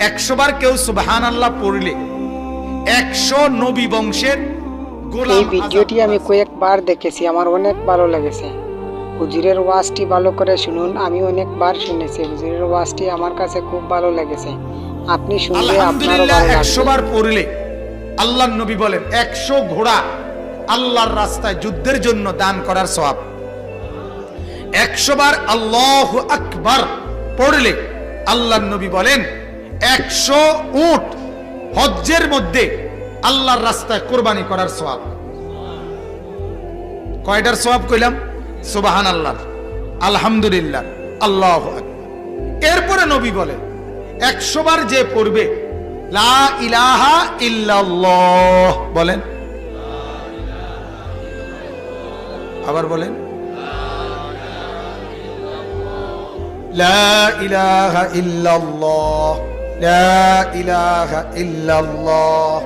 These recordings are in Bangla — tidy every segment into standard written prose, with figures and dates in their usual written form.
100 বার কেউ সুবহানাল্লাহ পড়লে 100 নবী বংশের গোলাম। এই ভিডিওটি আমি কয়েকবার দেখেছি, আমার অনেক ভালো লেগেছে। হুজুরের ওয়াজটি ভালো করে শুনুন। আমি অনেকবার শুনেছি, হুজুরের ওয়াজটি আমার কাছে খুব ভালো লেগেছে। আপনি শুনলে আপনারও আলহামদুলিল্লাহ, ভালো 100 লাগবে। বার পড়লে আল্লাহর নবী বলেন 100 ঘোড়া আল্লাহর রাস্তায় যুদ্ধের জন্য দান করার সওয়াব। 100 বার আল্লাহু আকবার পড়লে আল্লাহর নবী বলেন 100 উট হজ্জের মধ্যে আল্লাহর রাস্তায় কুরবানি করার সওয়াব। কয়টার সওয়াব কইলাম? সুবহানাল্লাহ, আলহামদুলিল্লাহ, আল্লাহু আকবার। এরপরে নবী বলেন 100 বার যে পড়বে লা ইলাহা ইল্লাল্লাহ, বলেন, আবার বলেন, লা ইলাহা ইল্লাল্লাহ, লা ইলাহা ইল্লাল্লাহ,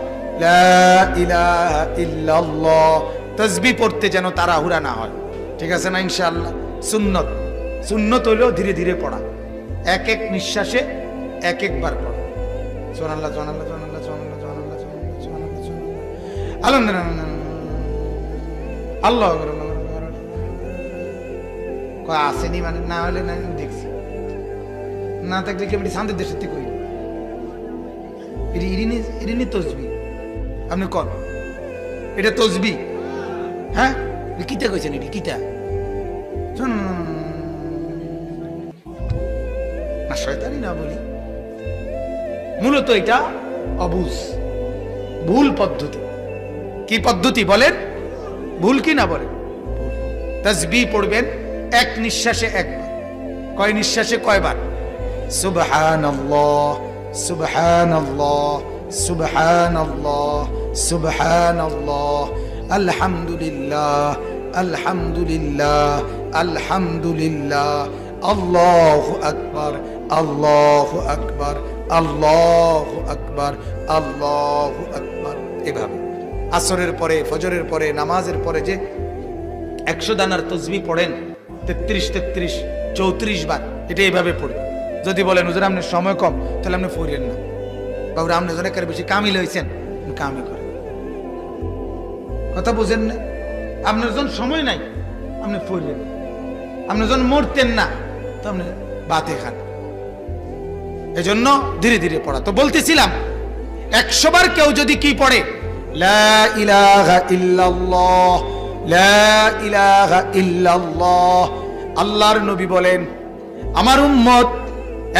লা ইলাহা ইল্লাল্লাহ। তাসবিহ পড়তে যেন তাড়াহুড়া না হয়, ঠিক আছে না? ইনশাআল্লাহ সুন্নত, সুন্নত হইলেও ধীরে ধীরে পড়া, এক এক নিঃশ্বাসে এক একবার পড়া। সুবহানাল্লাহ, সুবহানাল্লাহ, সুবহানাল্লাহ, সুবহানাল্লাহ, সুবহানাল্লাহ, সুবহানাল্লাহ, সুবহানাল্লাহ, আলহামদুলিল্লাহ, আল্লাহু আকবার। কয় আসেনি মানে না হলে না, দেখছি না থাকলে কি আপনি শান্তির দেশের থেকে কই ইরিনি তসবি আপনি কর, এটা তসবি, হ্যাঁ কিতা কইছেন? এটি কিতা না শয়তানি না বলি, মূলত এটা অবুঝ, ভুল পদ্ধতি। কি পদ্ধতি বলেন? ভুল কি না বলেন? তাসবিহ পড়বেন এক নিঃশ্বাসে একবার। কয় নিঃশ্বাসে কয়বার? সুবহানাল্লাহ, সুবহানাল্লাহ, সুবহানাল্লাহ, সুবহানাল্লাহ, আলহামদুলিল্লাহ, আলহামদুলিল্লাহ, আলহামদুলিল্লাহ, আল্লাহু আকবার, আল্লাহু আকবার, আল্লাহু আকবার, আল্লাহু আকবার। এভাবে আসরের পরে, ফজরের পরে, নামাজের পরে যে 100 দানার তসবিহ পড়েন 33, 33, 34 বার, এটা এইভাবে পড়ে। যদি বলেন হুজুর আপনার সময় কম, তাহলে আপনি পড়েন না, বাবুরা আপনি অনেকের বেশি কামিল হয়েছেন, কামি করেন। কথা বুঝেন না? আপনার যখন সময় নাই আপনি পড়লেন, আপনি যখন মরতেন না তো আপনি বাতে খান। এজন্য ধীরে ধীরে পড়া। তো বলতেছিলাম 100 বার কেউ যদি কি পড়ে লা ইলাহা ইল্লাল্লাহ, লা ইলাহা ইল্লাল্লাহ, আল্লাহর নবী বলেন আমার উম্মত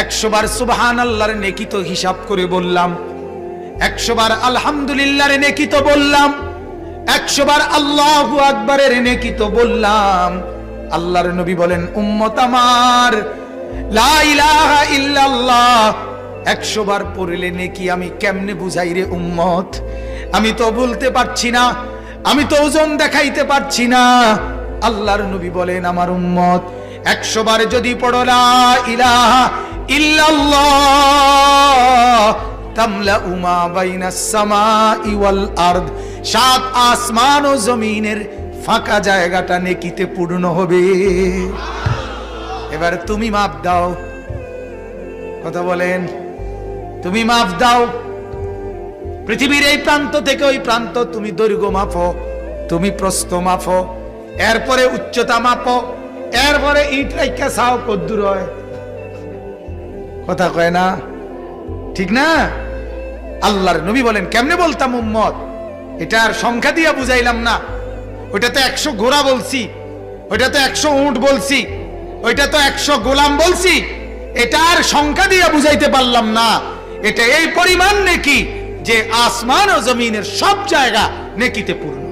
100 বার সুবহানাল্লাহর নেকি তো হিসাব করে বললাম, 100 বার আলহামদুলিল্লাহর নেকি তো বললাম, 100 বার আল্লাহু আকবারের নেকি তো বললাম। আল্লাহর নবী বলেন উম্মত আমার লা ইলাহা ইল্লাল্লাহ 100 বার পড়লে নেকি আমি কেমনে বুঝাই রে উম্মত? আমি তো বলতে পারছি না, আমি তো ওজন দেখাইতে পারছি না। আল্লাহর নবী বলেন আমার উম্মত 100 বার যদি পড়ো লা ইলাহা ইল্লাল্লাহ তামলাউ মা বাইনাস সামাই ওয়াল আরদ, 7 আসমান ও জমিনের ফাঁকা জায়গাটা নেকিতে পূর্ণ হবে। এবার তুমি মাপ দাও, কথা বলেন, তুমি মাপ দাও। পৃথিবীর এই প্রান্ত থেকে ওই প্রান্ত তুমি দৈর্ঘ্য মাপো, তুমি প্রস্থ মাপো, এরপরে উচ্চতা মাপো, এরপরে ইট রাইখা চাও কদ্দুর হয়। কথা কয় না, ঠিক না? আল্লাহর নবী বলেন কেমনে বলতাম উম্মত, এটার সংখ্যা দিয়া বুঝাইলাম না। ওইটা তো 100 ঘোড়া বলছি, ওইটা তো 100 উট বলছি, ওইটা তো 100 গোলাম বলছি, এটার সংখ্যা দিয়া বুঝাইতে পারলাম না। এটা এই পরিমাণ নেকি যে আসমান ও জমিনের সব জায়গা নেকিতে পূর্ণ।